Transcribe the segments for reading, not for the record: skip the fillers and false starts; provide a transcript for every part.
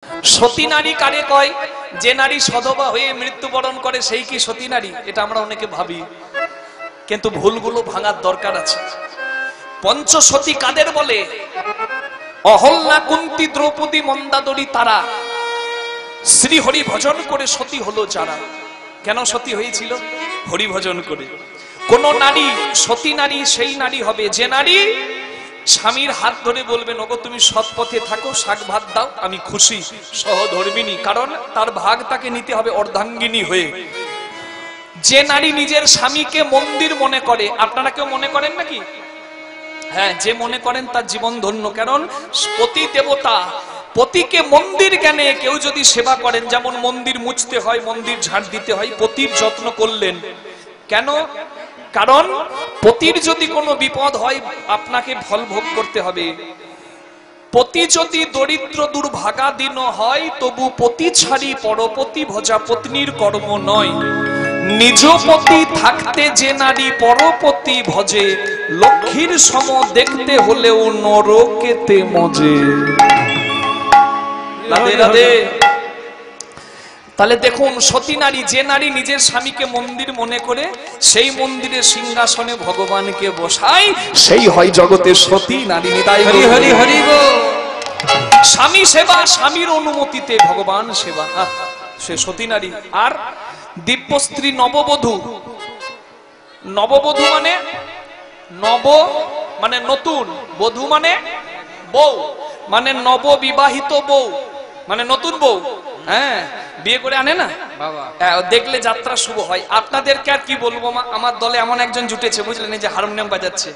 সতী নারী কারে কয়? যে নারী সধবা হয়ে মৃত্যুবরণ করে সেই কি সতী নারী? এটা আমরা অনেকে ভাবি, কিন্তু ভুলগুলো ভাঙার দরকার আছে। পঞ্চসতী কাদের বলে? অহল্যা, কুন্তী, দ্রৌপদী, মন্দাদরী তারা শ্রী হরি ভজন করে সতী হলো যারা। কেন সতী হয়েছিল? হরি ভজন করে। কোন নারী সতী নারী সেই নারী হবে যে নারী স্বামীর হাত ধরে বলবেন, ওগো তুমি সৎ পথে থাকো, শাক ভাত দাও, আমি খুশি, সহধর্মিনী। কারণ তার ভাগ তাকে নিতে হবে অর্ধাঙ্গিনী হয়ে। যে নারী নিজের স্বামীকে মন্দির মনে করে, আপনারা কেউ মনে করেন নাকি? হ্যাঁ, যে মনে করেন তার জীবন ধন্য। কারণ পতি দেবতা, পতিকে মন্দির জ্ঞানে কেউ যদি সেবা করেন, যেমন মন্দির মুছতে হয়, মন্দির ঝাড় দিতে হয়, পতির যত্ন করলেন। কেন? কারণ পতির যদি কোনো বিপদ হয় আপনাকে ফল ভোগ করতে হবে। পতি যদি দরিদ্র দুর্ভাগা দিন হয়, তবু পতি ছাড়ি পরপতি ভজা পত্নীর কর্ম নয়। নিজ পতি থাকতে যে নারী পরপতি ভজে, লক্ষ্মীর সম দেখতে হলেও নরকেতে মজে। রাধে রাধে। তাহলে দেখুন, সতী নারী যে নারী নিজের স্বামীকে মন্দির মনে করে সেই মন্দিরের সিংহাসনে ভগবানকে বসায়, সেই হয় জগতের সতী নারী। নিতাই হরি হরি হরি বল। স্বামী সেবা, স্বামীর অনুমতিতে ভগবান সেবা, সে সতী নারী। আর দিব্য স্ত্রী নববধূ। নববধূ মানে নব মানে নতুন, বধূ মানে বউ, মানে নববিবাহিত বউ মানে নতুন বউ। হ্যাঁ, বিয়ে করে আনে না বাবা, দেখলে যাত্রা শুভ হয়। আপনাদেরকে আর কি বলবো, আমার দলে এমন একজন জুটেছে, বুঝলেন, এই যে হারমোনিয়াম বাজাচ্ছে।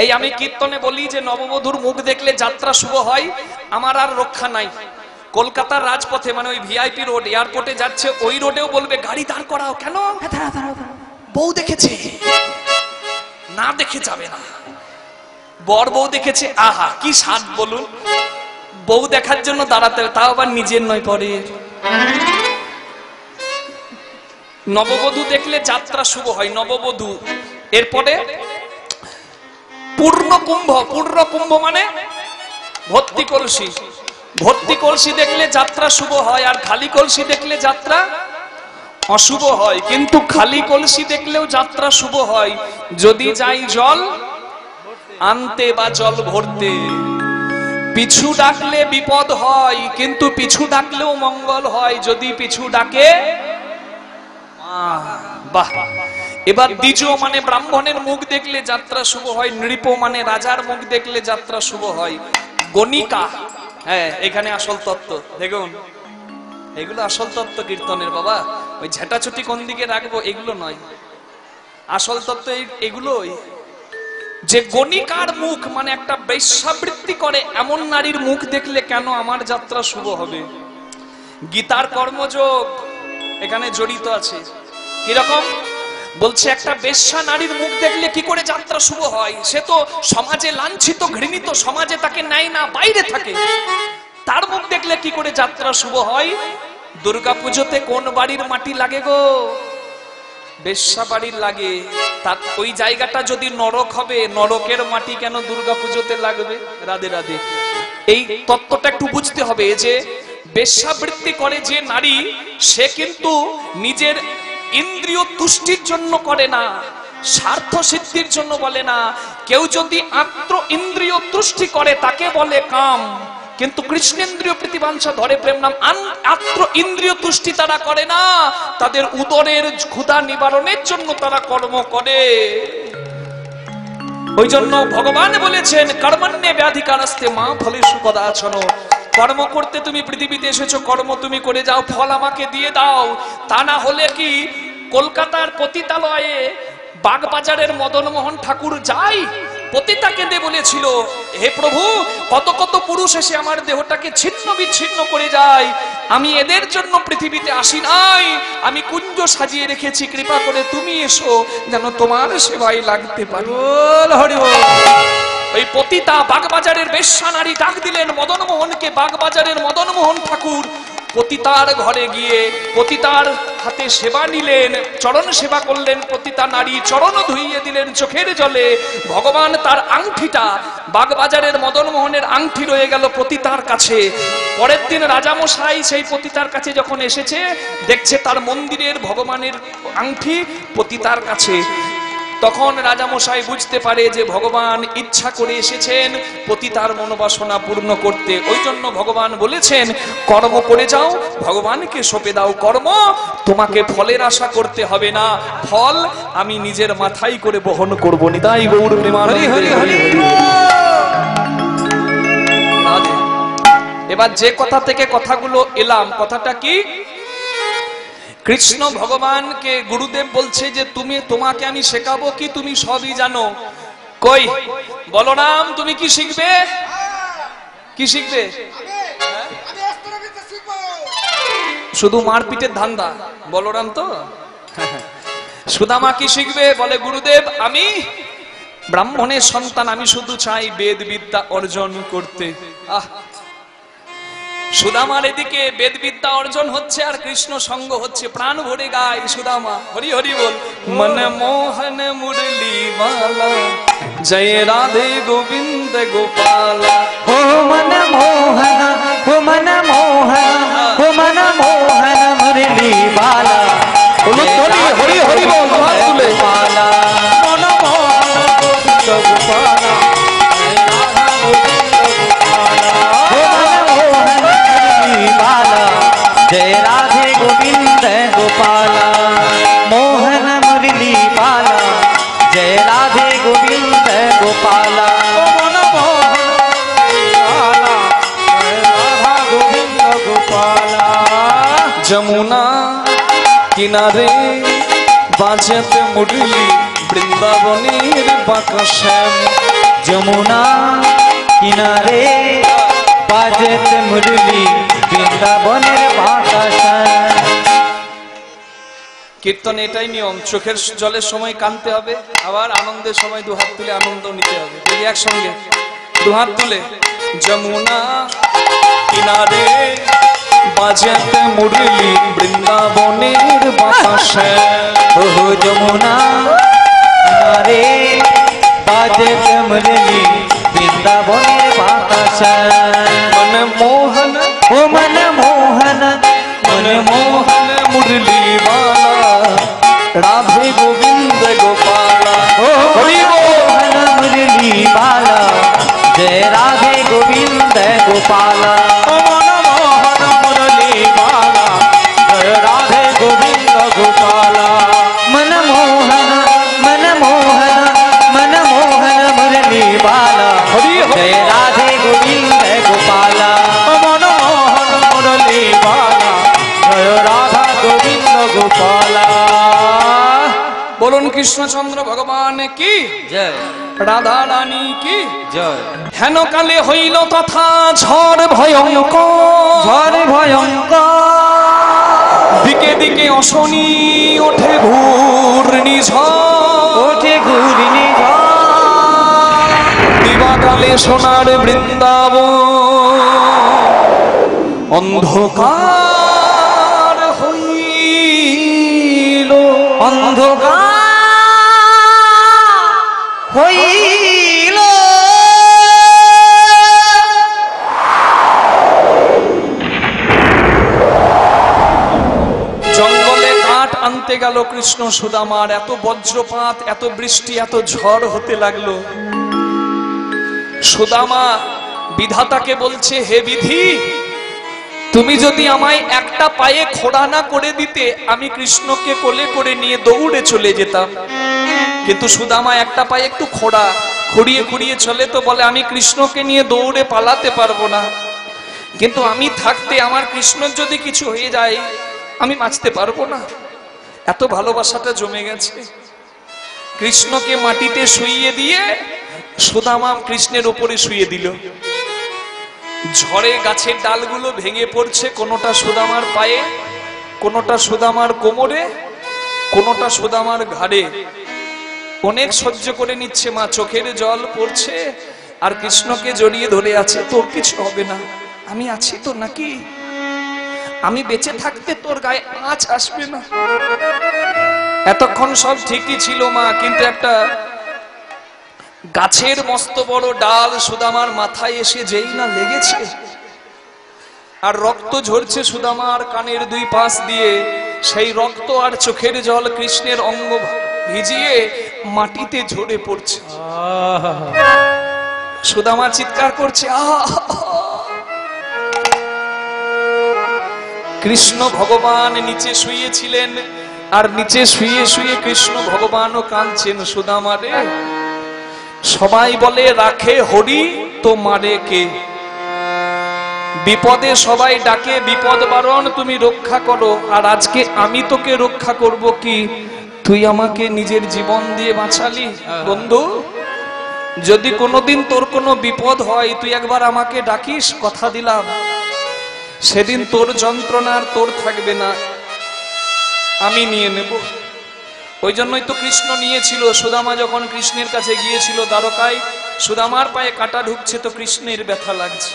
এই আমি কীর্তনে বলি যে নববধূর মুখ দেখলে যাত্রা শুভ হয়। আমার আর রক্ষা নাই। কলকাতার রাজপথে, মানে ওই ভিআইপি রোড, এয়ারপোর্টে যাচ্ছে, ওই রোডেও বলবে গাড়ি দাঁড় করাও। কেন? বউ দেখেছে, না দেখে যাবে না। বর বউ দেখেছে, আহা কি স্বাদ বলুন। বউ দেখার জন্য দাঁড়াতে হবে, তাও আবার নিজের নয়, পরে। নববধূ দেখলে যাত্রা শুভ হয়, নববধূ। এরপরে পূর্ণ কুম্ভ। পূর্ণ কুম্ভ মানে ভর্তি কলসি। ভর্তি কলসি দেখলে যাত্রা শুভ হয়, আর খালি কলসি দেখলে যাত্রা অশুভ হয়। কিন্তু খালি কলসি দেখলেও যাত্রা শুভ হয় যদি যাই জল আনতে বা জল ভরতে। পিছু ডাকলে বিপদ হয়, কিন্তু পিছু ডাকলেও মঙ্গল হয় যদি পিছু ডাকে। বাহ। এবার দ্বিজ মানে ব্রাহ্মণের মুখ দেখলে যাত্রা শুভ হয়, নৃপ মানে রাজার মুখ দেখলে যাত্রা শুভ হয়। গণিকা, হ্যাঁ, এখানে আসল তত্ত্ব দেখুন। এগুলো আসল তত্ত্ব কীর্তনের বাবা। ওই ঝেঁটাছুটি কোন দিকে রাখবো এগুলো নয়, আসল তত্ত্ব এগুলোই। যে গণিকার মুখ মানে একটা বেশ্যাবৃত্তি করে এমন নারীর মুখ দেখলে কেন আমার যাত্রা শুভ হবে? গীতার কর্মযোগ এখানে জড়িত আছে। কিরকম বলছে, একটা বেশ্যা নারীর মুখ দেখলে কি করে যাত্রা শুভ হয়? সে তো সমাজে লাঞ্ছিত, ঘৃণিত, সমাজে তাকে নেয় না, বাইরে থাকে। তার মুখ দেখলে কি করে যাত্রা শুভ হয়? দুর্গাপুজোতে কোন বাড়ির মাটি লাগে গো? বেশ্যা বাড়ির লাগে। তার ওই জায়গাটা যদি নরক হবে, নরকের মাটি কেন দুর্গাপুজোতে লাগবে? রাধে রাধে। এই তত্ত্বটা একটু বুঝতে হবে যে বেশ্যাবৃত্তি করে যে নারী, সে কিন্তু নিজের ইন্দ্রিয় তুষ্টির জন্য করে না, স্বার্থ সিদ্ধির জন্য বলে না। কেউ যদি আত্ম ইন্দ্রিয় তুষ্টি করে তাকে বলে কাম, কিন্তু কৃষ্ণেন্দ্রিয় প্রতিবাঞ্ছা ধরে প্রেম নাম। আত্ম ইন্দ্রিয় তুষ্টি তারা করে না, তাদের উদরের ক্ষুধা নিবারণের জন্য তারা কর্ম করে। ওই জন্য ভগবান বলেছেন, কর্মণ্যে ব্যাধিকারস্তে মা ফলেষু কদাচন। কর্ম করতে তুমি পৃথিবীতে এসেছো, কর্ম তুমি করে যাও, ফল আমাকে দিয়ে দাও। তা না হলে কি কলকাতার পতিতালয়ে বাগবাজারের মদন মোহন ঠাকুর যায়, পতিতা কেঁদে বলেছিল, হে প্রভু, কত কত পুরুষ এসে আমার দেহটাকে ছিন্ন বিচ্ছিন্ন করে যায়, আমি এদের জন্য পৃথিবীতে আসি নাই, আমি কুঞ্জ সাজিয়ে রেখেছি, কৃপা করে তুমি এসো যেন তোমার সেবায় লাগতে পারি। হরি বল। ওই পতিতা বাগবাজারের বেশ্যা নারী ডাক দিলেন মদন মোহনকে। বাগবাজারের মদন মোহন ঠাকুর পতিতার ঘরে গিয়ে পতিতার হাতে সেবা নিলেন, চরণ সেবা করলেন। পতিতা নারী চরণ ধুইয়ে দিলেন চোখের জলে। ভগবান তার আংটিটা, বাগবাজারের মদনমোহনের আংটি রয়ে গেল পতিতার কাছে। পরের দিন রাজামশাই সেই পতিতার কাছে যখন এসেছে, দেখছে তার মন্দিরের ভগবানের আংটি পতিতার কাছে। তখন রাজামশাই বুঝতে পারে যে ভগবান ইচ্ছা করে এসেছেন পতিতার মনোবাসনা পূর্ণ করতে। ওই জন্য ভগবান বলেছেন, কর্ম করে যাও, ভগবানকে সঁপে দাও কর্ম, তোমাকে ফলের আশা করতে হবে না, ফল আমি নিজের মাথায় করে বহন করব। নিতাই গৌর প্রেমানন্দে হরি হরি হরি। এবার যে কথা থেকে কথাগুলো এলাম, কথাটা কি? কৃষ্ণ ভগবানকে গুরুদেব বলছে যে তোমাকে আমি শেখাবো কি, তুমি সবই জানো। কই বলরাম, তুমি কি শিখবে? কি শিখবে? শুধু মারপিটের ধান্দা বলরাম তো। সুদামা কি শিখবে? বলে গুরুদেব আমি ব্রাহ্মণের সন্তান, আমি শুধু চাই বেদ বিদ্যা অর্জন করতে। সুদামার এদিকে বেদ বিদ্যা অর্জন হচ্ছে আর কৃষ্ণ সঙ্গ হচ্ছে, প্রাণ ভরে গায় সুদামা হরি হরি বল। মন মোহন মুরলি মালা জয় রাধে গোবিন্দ গোপাল। ও মন মোহন, ও মন মোহন, ও মন মোহন মুরলি মালা হরি হরি বল। মালা মন মোহন গোবিন্দ গোপালা जय राधे गोविंद गोपाला मोहन मुरली बाला जय राधे गोविंद गोपाला मन मोहन जय राधा गोविंद गोपाला। जमुना किनारे बाजत मुरली बृंदावनेर बांका श्याम। जमुना किनारे बाजत मुरली বৃন্দাবনের বাতাস। কীর্তনে এটাই নিয়ম, চোখের জলের সময় কাঁদতে হবে, আবার আনন্দের সময় দুহাত তুলে আনন্দ নিতে হবে। একসঙ্গে দুহাত তুলে। যমুনা কিনারে বাজত মুরলি বৃন্দাবনের বাতাসে। ও যমুনা কিনারে বাজত মুরলি বৃন্দাবনের বাতাসে। মন মোহন, ओ मन मोहन, मन मोहन मुरली वाला राधे गोविंद गोपाला। ओ मोहन मुरली बाला जय राधे गोविंद गोपाला। मन मोहन मुरली वाला जय राधे गोविंद गोपाला। मन मोहन, मन मोहन, मन मोहन मुरली बाला जय राधे गोविंद गोपाला। राधा गोविंद गोपाला। बोलुन कृष्णचंद्र भगवान की जय, राधा रानी की जय। हेन काले हইল তথা ঝড় ভয়ঙ্কর, ঝড় ভয়ঙ্কর দিকে দিকে অশনি ওঠে ঘূর্ণিঝড়, ওঠে ঘূর্ণিঝড়। দিবাকালে সোনার বৃন্দাবন অন্ধকার হইল, অন্ধকার হইল। জঙ্গলে কাঠ আনতে গেল কৃষ্ণ সুদামার, এত বজ্রপাত, এত বৃষ্টি, এত ঝড় হতে লাগলো। সুদামা বিধাতাকে বলছে, হে বিধি, তুমি যদি আমায় একটা পায়ে খোড়া না করে দিতে, আমি কৃষ্ণকে কোলে করে নিয়ে দৌড়ে চলে যেতাম। কিন্তু সুদামা একটা পায়ে একটু খোড়া, খুঁড়িয়ে খুঁড়িয়ে চলে, তো বলে আমি কৃষ্ণকে নিয়ে দৌড়ে পালাতে পারবো না। কিন্তু আমি থাকতে আমার কৃষ্ণর যদি কিছু হয়ে যায়, আমি বাঁচতে পারবো না। এত ভালোবাসাটা জমে গেছে। কৃষ্ণকে মাটিতে শুইয়ে দিয়ে সুদামা কৃষ্ণের উপরে শুইয়ে দিল। ঝড়ে গাছের ডালগুলো ভেঙে পড়ছে, কোনোটা সুদামার পায়ে, কোনোটা সুদামার কোমরে, কোনোটা সুদামার ঘাড়ে। অনেক সহ্য করে নিচ্ছে মা, চোখের জল পড়ছে আর কৃষ্ণকে জড়িয়ে ধরে আছে। তোর কিছু হবে না, আমি আছি তো নাকি? আমি বেঁচে থাকতে তোর গায়ে আঁচ আসবে না। এতক্ষণ সব ঠিকই ছিল মা, কিন্তু একটা গাছের মস্ত বড় ডাল সুদামার মাথায় এসে যেই না লেগেছে, আর রক্ত ঝরছে সুদামার কানের দুই পাশ দিয়ে, সেই রক্ত আর চোখের জল কৃষ্ণের অঙ্গ ভিজিয়ে মাটিতে ঝরে পড়ছে। সুদামা চিৎকার করছে, কৃষ্ণ ভগবান নিচে শুয়েছিলেন, আর নিচে শুয়ে শুয়ে কৃষ্ণ ভগবানও কাঁদছেন। সুদামা রে, সবাই বলে রাখে হরি তো মারে কে, বিপদে সবাই ডাকে বিপদ বারণ, তুমি রক্ষা করো, আর আজকে আমি তোকে রক্ষা করব কি, তুই আমাকে নিজের জীবন দিয়ে বাঁচালি। বন্ধু, যদি কোনোদিন তোর কোনো বিপদ হয় তুই একবার আমাকে ডাকিস, কথা দিলাম সেদিন তোর যন্ত্রণা আর তোর থাকবে না, আমি নিয়ে নেব। ওই জন্যই তো কৃষ্ণ নিয়েছিল। সুদামা যখন কৃষ্ণের কাছে গিয়েছিল দ্বারকায়, সুদামার পায়ে কাঁটা ঢুকছে তো কৃষ্ণের ব্যথা লাগছে।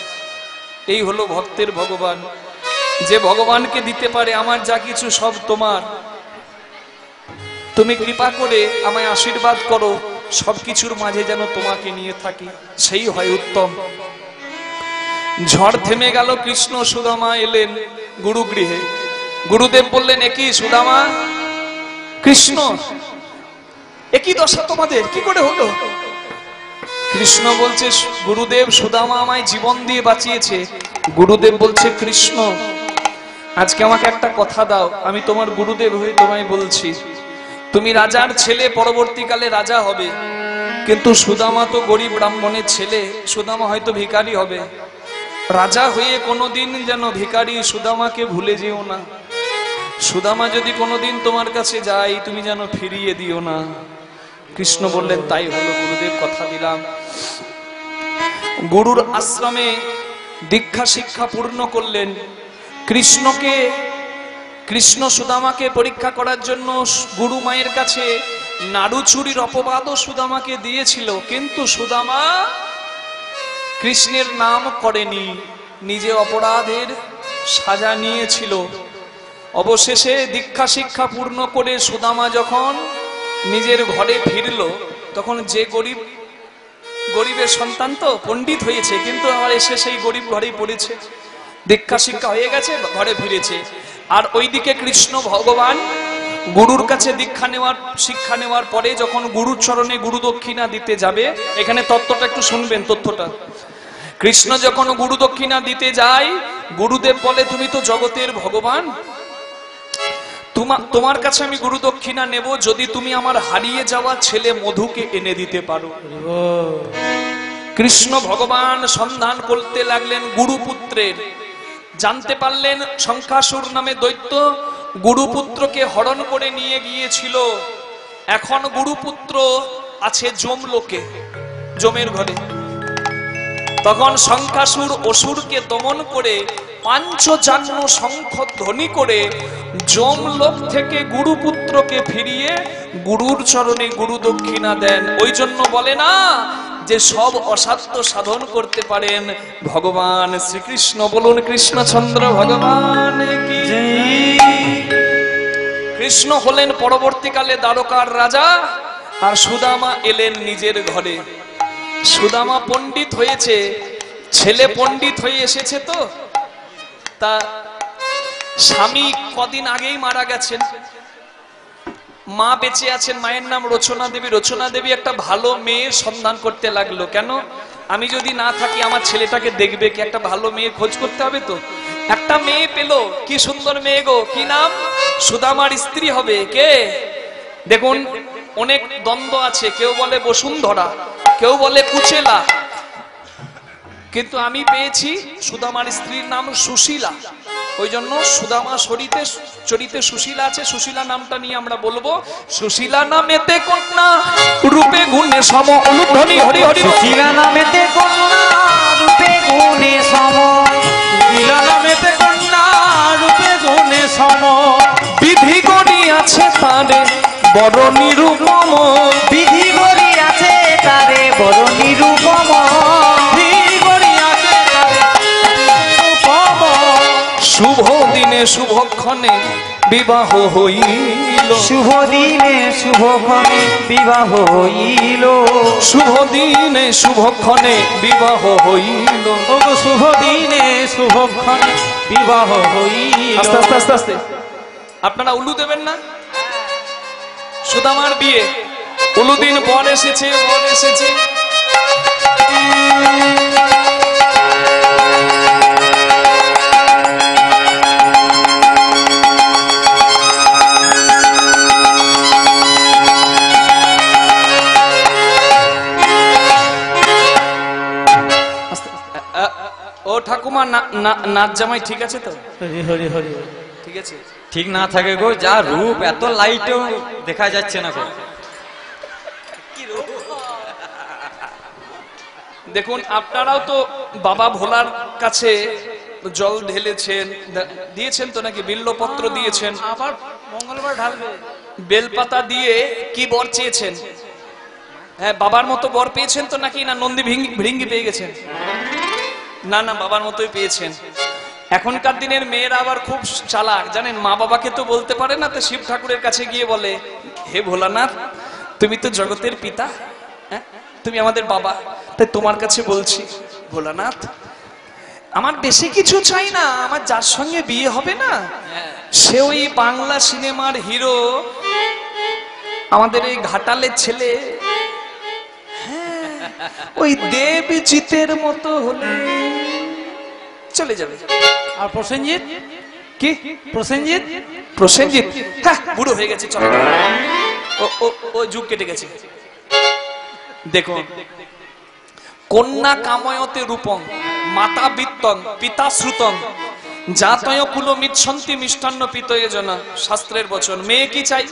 এই হলো ভক্তের ভগবান, যে ভগবানকে দিতে পারে আমার যা কিছু সব তোমার, তুমি কৃপা করে আমায় আশীর্বাদ করো, সবকিছুর মাঝে যেন তোমাকে নিয়ে থাকি, সেই হয় উত্তম। ঝড় থেমে গেল, কৃষ্ণ সুদামা এলেন গুরুগৃহে। গুরুদেব বললেন, একই সুদামা, কৃষ্ণ একই দশা তোমাদের, কি করে হলো? কৃষ্ণ বলছে, গুরুদেব সুদামা আমায় জীবন দিয়ে বাঁচিয়েছে। গুরুদেব বলছে, কৃষ্ণ আজকে আমাকে একটা কথা দাও, আমি তোমার গুরুদেব হয়ে তোমায় বলছি, তুমি রাজার ছেলে, পরবর্তীকালে রাজা হবে, কিন্তু সুদামা তো গরিব ব্রাহ্মণের ছেলে, সুদামা হয়তো ভিখারি হবে। রাজা হয়ে কোনোদিন যেন ভিখারি সুদামাকে ভুলে যেও না। সুদামা যদি কোনোদিন তোমার কাছে যাই, তুমি যেন ফিরিয়ে দিও না। কৃষ্ণ বললেন, তাই হলো গুরুদেব, কথা দিলাম। গুরুর আশ্রমে দীক্ষা শিক্ষা পূর্ণ করলেন। কৃষ্ণ সুদামাকে পরীক্ষা করার জন্য গুরু মায়ের কাছে নাড়ু চুরির অপবাদও সুদামাকে দিয়েছিল, কিন্তু সুদামা কৃষ্ণের নাম করেনি, নিজে অপরাধের সাজা নিয়েছিল। অবশেষে দীক্ষা শিক্ষা পূর্ণ করে সুদামা যখন নিজের ঘরে ফিরল, তখন যে গরিবের সন্তান তো পণ্ডিত হয়েছে, কিন্তু আবার এসে সেই গরিব ঘরেই পড়েছে। দীক্ষা শিক্ষা হয়ে গেছে, ঘরে ফিরেছে। আর ওইদিকে কৃষ্ণ ভগবান গুরুর কাছে শিক্ষা নেওয়ার পরে যখন গুরুর চরণে গুরু দক্ষিণা দিতে যাবে, এখানে তত্ত্বটা একটু শুনবেন। তথ্যটা, কৃষ্ণ যখন গুরু দক্ষিণা দিতে যায়, গুরুদেব বলে, তুমি তো জগতের ভগবান, তোমার কাছে আমি গুরু দক্ষিণা নেব যদি তুমি আমার হারিয়ে যাওয়া ছেলে মধুকে এনে দিতে পারো। কৃষ্ণ ভগবান সন্ধান করতে লাগলেন গুরুপুত্রের। জানতে পারলেন শঙ্খাসুর নামে দৈত্য গুরুপুত্রকে হরণ করে নিয়ে গিয়েছিল। এখন গুরুপুত্র আছে যমলোকে, যমের ঘরে। তখন শঙ্খাসুর অসুরকে দমন করে পাঞ্চজান্য শঙ্খ ধ্বনি করে যমলোক থেকে গুরুপুত্রকে ফিরিয়ে গুরুর চরণে গুরু দক্ষিণা দেন। ওই জন্য বলে না যে সব অসাধ্য সাধন করতে পারেন ভগবান শ্রীকৃষ্ণ। বলুন কৃষ্ণচন্দ্র ভগবান কি। কৃষ্ণ হলেন পরবর্তীকালে দ্বারকার রাজা, আর সুদামা এলেন নিজের ঘরে। সুদামা পণ্ডিত হয়েছে, ছেলে পণ্ডিত হয়ে এসেছে, তো তা স্বামী কদিন আগেই মারা গেছেন, মা বেঁচে আছেন, মায়ের নাম রচনা দেবী। রচনা দেবী একটা ভালো মেয়ের সন্ধান করতে লাগলো। কেন? আমি যদি না থাকি আমার ছেলেটাকে দেখবে কি? একটা ভালো মেয়ে খোঁজ করতে হবে। তো একটা মেয়ে পেলো, কি সুন্দর মেয়ে গো, কি নাম? সুদামার স্ত্রী হবে। কে? দেখুন, অনেক দ্বন্দ্ব আছে, কেউ বলে বসুন্ধরা, কেউ বলে কুচেলা, কিন্তু আমি পেয়েছি সুদামার স্ত্রীর নাম সুশীলা। ওই জন্য সুদামা চরিতে সুশীলা আছে, সুশীলা নামটা নিয়ে আমরা বলবো। সুশীলা নামেতে কন্যা রূপে গুণে সম, অনুধ্বনি হরি হরি। সুশীলা নামেতে কন্যা রূপে গুণে সম, সুশীলা নামেতে কন্যা রূপে গুণে সম, বিধি গড়ি আছে তারে বড় নিরূপম, বিধি গড়ি আছে তারে বড় নিরূপম, বিধি গড়ি আছে তারে নিরূপম। শুভ দিনে শুভক্ষণে বিবাহ হইল, শুভ দিনে শুভক্ষণে বিবাহ হইল, শুভ দিনে শুভক্ষণে বিবাহ হইল। ওগো শুভ দিনে শুভক্ষণে বিবাহ হইল। আস্তে আস্তে আস্তে আস্তে, আপনারা উলু দেবেন না? সুদামার বিয়ে, উলুদিন বর এসেছে, বর এসেছে। ও ঠাকুমা, নাচ জামাই ঠিক আছে তো? হরি হরি হরি। ঠিক আছে? ঠিক না থাকে গো, যা রূপ, এত লাইটও দেখা যাচ্ছে না গো। দেখুন, আপনারাও তো বাবা ভোলার কাছে জল ঢেলেছেন, দিয়েছেন তো নাকি? বিল্লপত্র দিয়েছেন, আবার মঙ্গলবার ঢালবে। বেলপাতা দিয়ে কি বর চেয়েছেন? হ্যাঁ, বাবার মতো বর পেয়েছেন তো নাকি? না নন্দী ভৃঙ্গি পেয়ে গেছেন? না না, বাবার মতোই পেয়েছেন। এখনকার দিনের মেয়েরা আবার খুব চালাক, জানেন? মা বাবাকে তো বলতে পারে না, তো শিব ঠাকুরের কাছে গিয়ে বলে, হে ভোলানাথ, তুমি তো জগতের পিতা, হ্যাঁ, তুমি আমাদের বাবা, তাই তোমার কাছে বলছি ভোলানাথ, আমার বেশি কিছু চাই না, আমার যার সঙ্গে বিয়ে হবে না সে ওই বাংলা সিনেমার হিরো, আমাদের এই ঘাটালের ছেলে, হ্যাঁ, ওই দেবজিতের মতো হলে চলে যাবে। আর প্রসেনজিৎ? কি প্রসেনজিৎ? প্রসেনজিৎ? হ্যাঁ, বুড়ো হয়ে গেছে, চলো, ও যুগ কেটে গেছে। দেখুন, কন্যা কাময়তে রূপং মাতা বিত্তং পিতা শ্রুতং জাতয় কুল মিচ্ছন্তি মিষ্টান্ন পিতয়ে জনা, শাস্ত্রের বচন। মেয়ে কি চাই?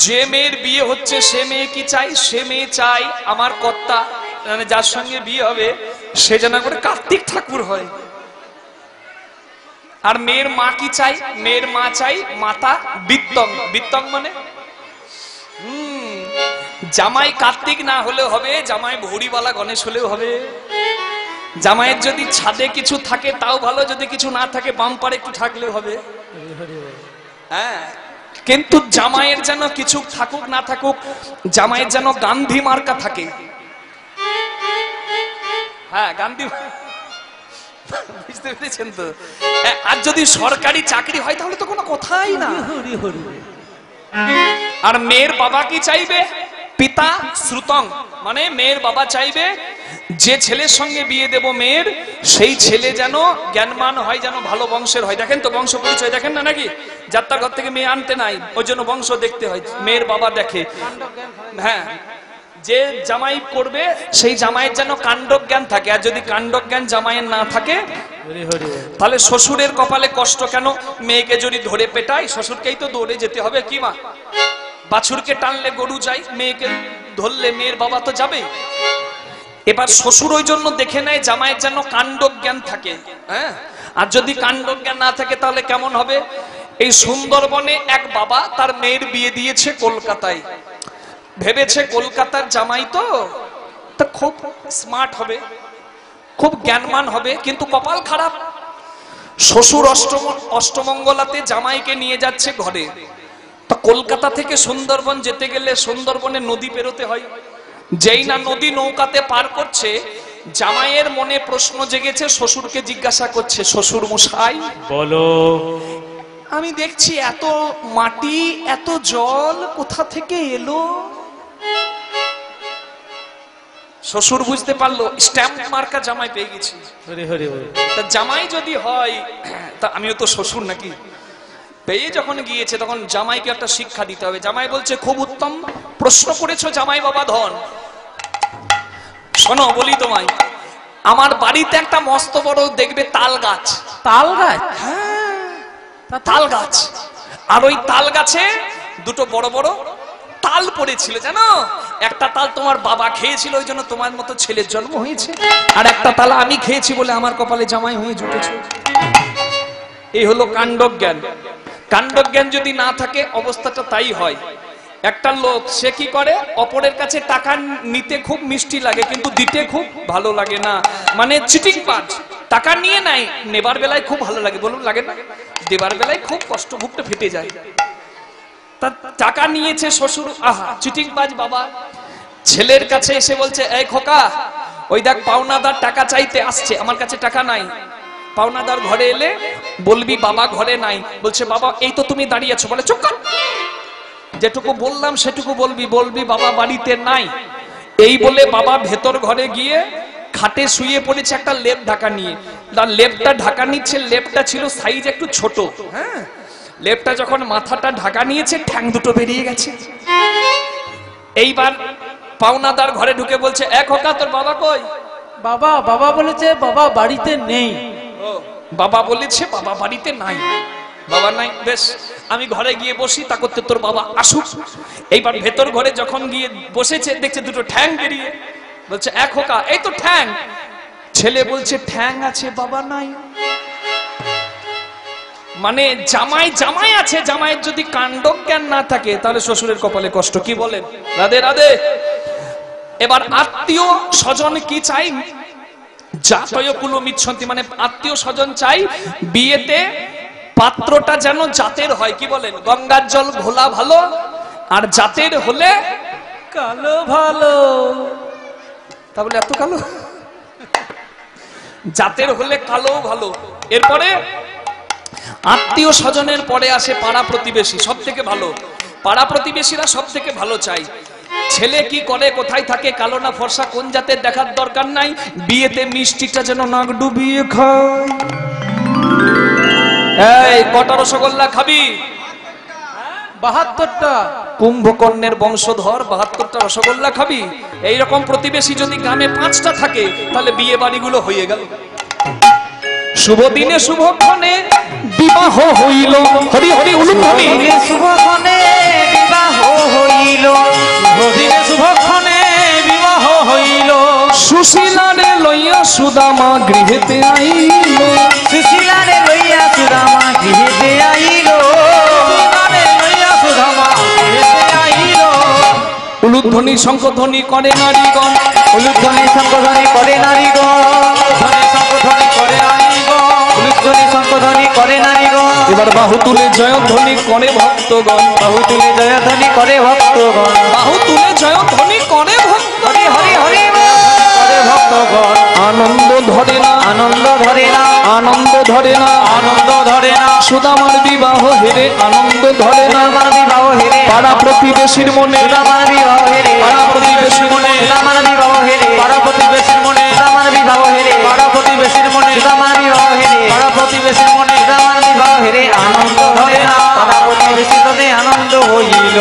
যে মেয়ের বিয়ে হচ্ছে সে মেয়ে কি চাই? সে মেয়ে চাই আমার কর্তা, মানে যার সঙ্গে বিয়ে হবে সে যেন করে কার্তিক ঠাকুর হয়। আর মেয়ের মা কি চাই? মেয়ের মা চাই মাতা বিত্তং। বিত্তং মানে জামাই কার্তিক না হলেও হবে, জামাই ভুড়িওয়ালা গণেশ হলেও হবে। জামাইয়ের যদি ছাদে কিছু থাকে তাও ভালো, যদি কিছু না থাকে বাম্পারে একটু থাকলেও হবে। হ্যাঁ, কিন্তু জামাইয়ের যেন কিছু থাকুক না থাকুক, জামাইয়ের যেন গান্ধী মার্কা থাকে। হ্যাঁ, গান্ধী, বুঝতে পেরেছেন তো? আর যদি সরকারি চাকরি হয় তাহলে তো কোনো কথাই না। হরি হরি। আর মেয়ের বাবা কি চাইবে? পিতা শ্রুতং, মানে মেয়ের বাবা চাইবে যে ছেলের সঙ্গে বিয়ে দেব মেয়ের, সেই ছেলে যেন জ্ঞানমান হয়, যেন ভালো বংশের হয়। দেখেন তো বংশ পরিচয় দেখেন না নাকি? যাত্রার ঘর থেকে মেয়ে আনতে নাই, ওই জন্য বংশ দেখতে হয়, মেয়ের বাবা দেখে। হ্যাঁ, যে জামাই করবে সেই জামাইয়ের যেন কাণ্ডজ্ঞান থাকে। আর যদি কাণ্ডজ্ঞান জামাইয়ের না থাকে তাহলে শ্বশুরের কপালে কষ্ট কেন? মেয়েকে যদি ধরে পেটাই শ্বশুরকেই তো দৌড়ে যেতে হবে, কি মা? বাছুরকে টানলে গরু যায়, মেয়েকে ধরলে মেয়ের বাবা তো যাবে। এবার শ্বশুর ওই জন্য দেখে নেয় জামাইয়ের যেন কাণ্ডজ্ঞান থাকে। হ্যাঁ, আর যদি কাণ্ডজ্ঞান না থাকে তাহলে কেমন হবে? এই সুন্দরবনে এক বাবা তার মেয়ের বিয়ে দিয়েছে কলকাতায়, ভেবেছে কলকাতার জামাই তো খুব স্মার্ট হবে, খুব জ্ঞানমান হবে, কিন্তু কপাল খারাপ। শ্বশুর অষ্টমঙ্গলাতে জামাইকে নিয়ে যাচ্ছে ঘরে। তা কলকাতা থেকে সুন্দরবন যেতে গেলে সুন্দরবনে নদী পেরোতে হয়। যেই না নদী নৌকাতে পার করছে, জামাইয়ের মনে প্রশ্ন জেগেছে, শ্বশুরকে জিজ্ঞাসা করছে, শ্বশুর মশাই বলো, আমি দেখছি এত মাটি এত জল কোথা থেকে এলো? শ্বশুর বুঝতে পারলো স্ট্যাম্প মার্কা জামাই পেয়ে গেছি। তা জামাই যদি হয়, তা আমিও তো শ্বশুর নাকি, পেয়ে যখন গিয়েছে তখন জামাইকে একটা শিক্ষা দিতে হবে। জামাই বলছে, খুব উত্তম প্রশ্ন করেছো জামাই বাবা ধন। শোনো বলি তোমায়, আমার বাড়িতে একটা মস্ত বড় দেখবে তাল গাছ। তাল গাছ? হ্যাঁ, তাল গাছ। আর ওই তাল গাছে দুটো বড় বড় তাল পড়েছিল, জানো? একটা তাল তোমার বাবা খেয়েছিল, ওই জন্য তোমার মতো ছেলের জন্ম হয়েছে, আর একটা তাল আমি খেয়েছি বলে আমার কপালে জামাই হয়ে জুটেছে। এই হলো কাণ্ডজ্ঞান। কাণ্ডজ্ঞান যদি না থাকে অবস্থাটা তাই হয়। একটা লোক সে কি করে, অপরের কাছে টাকা নিতে খুব মিষ্টি লাগে কিন্তু দিতে খুব ভালো লাগে না, মানে চিটিং বাজ। টাকা নিয়ে নাই, নেবার বেলায় খুব ভালো লাগে, বলুন লাগে না? দেবার বেলায় খুব কষ্ট, বুকটা ফেটে যায়। তা টাকা নিয়েছে শ্বশুর, আহা চিটিংবাজ বাবা, ছেলের কাছে এসে বলছে, এই খোকা ওই দেখ পাওনাদার টাকা চাইতে আসছে, আমার কাছে টাকা নাই। পাওনাদার ঘরে এলে বলবি বাবা ঘরে নাই। বলছে বাবা এই তো তুমি দাঁড়িয়ে আছো। বলে চুপ কর, যেটুকু বললাম সেটুকু বলবি, বলবি বাবা বাড়িতে নাই। এই বলে বাবা ভেতর ঘরে গিয়ে খাটে শুয়ে পড়েছে একটা লেপ ঢাকা নিয়ে। তার লেপটা ঢাকা নিচ্ছে, লেপটা ছিল সাইজ একটু ছোট। হ্যাঁ, লেপটা যখন মাথাটা ঢাকা নিয়েছে, ঠ্যাং দুটো বেরিয়ে গেছে। এইবার পাওনাদার ঘরে ঢুকে বলছে, এক হোকা তোর বাবা কই? বাবা বাবা বলেছে বাবা বাড়িতে নেই। বাবা বলেছে বাবা বাড়িতে নাই। বাবা নাই, বেশ আমি ঘরে গিয়ে বসি, তা করতে তোর বাবা আসুক। এইবার ভেতর ঘরে যখন গিয়ে বসেছে, দেখছে দুটো ঠ্যাং বেরিয়ে। বলছে এক হোকা এই তো ঠ্যাং। ছেলে বলছে ঠ্যাং আছে বাবা নাই। মানে জামাই জামাই আছে, জামাইয়ের যদি কাণ্ড জ্ঞান না থাকে তাহলে শ্বশুরের কপালে কষ্ট। কি বলেন? রাধে রাধে। এবার আত্মীয় স্বজন কি চাই? জাতয় কুলো মিচ্ছন্তি, মানে আত্মীয় স্বজন চাই বিয়েতে পাত্রটা যেন জাতের হয়। কি বলেন? গঙ্গার জল ঘোলা ভালো, আর জাতের হলে কালো ভালো। তাহলে এত কালো? জাতের হলে কালো ভালো। এরপরে আত্মীয় স্বজনের পরে আসে পাড়া প্রতিবেশী, সব থেকে ভালো। পাড়া প্রতিবেশীরা সব থেকে ভালো চাই। ছেলে কি করে, কোথায় থাকে, কালো না ফর্সা, কোন জাতের দেখার দরকার নাই। বিয়েতে মিষ্টিটা যেন নাক ডুবিয়ে খায়। এই কটা রসগোল্লা খাবি? 72টা। কুম্ভকর্ণের বংশধর 72টা রসগোল্লা খাবি? এইরকম প্রতিবেশী যদি গ্রামে 5টা থাকে, তাহলে বিয়ে বাড়িগুলো হয়ে গেল। শুভ দিনে শুভক্ষণে বিবাহ হইল, হরি হরি উলুধ্বনি। শুভক্ষণে বিবাহ হইল, দিনে শুভক্ষণে বিবাহ হইল। সুশীলারে লইয়া সুদামা গৃহেতে আইল। সুশীলারে লইয়া সুদামা গৃহেতে আইল। সুদানে লইয়া সুদামা গৃহেতে আইল। উলুধ্বনি শঙ্খধ্বনি করে নারীগণ, উলুধ্বনি শঙ্খধ্বনি করে নারীগণ, ধ্বনি শঙ্খধ্বনি করে নারীগণ, উলুধ্বনি শঙ্খধ্বনি করে নারীগণ। এবার বাহু তুলে জয়ধ্বনি করে ভক্তগণ, বাহু তুলে জয়ধ্বনি করে ভক্তগণ, বাহু তুলে জয়ধ্বনি করে ভক্ত, হরি হরি হরি করে ভক্তগণ। আনন্দ ধরে না, আনন্দ ধরে না, আনন্দ ধরে না, আনন্দ ধরে না। সুদামার বিবাহ হেরে আনন্দ ধরে না। সুদামার বিবাহ হেরে, পাড়া প্রতিবেশীর মনে, সুদামার বিবাহ হেরে, পাড়া প্রতিবেশীর মনে, সুদামার বিবাহ হেরে, পাড়া প্রতিবেশীর মনে, সুদামার বিবাহ হেরে, পাড়া প্রতিবেশীর মনে, সুদামার বিবাহ হেরে, পাড়া প্রতিবেশীর মনে, সুদামার বিবাহ হেরে আনন্দ ধরে না। পাড়া প্রতিবেশী তোদের আনন্দ হইল।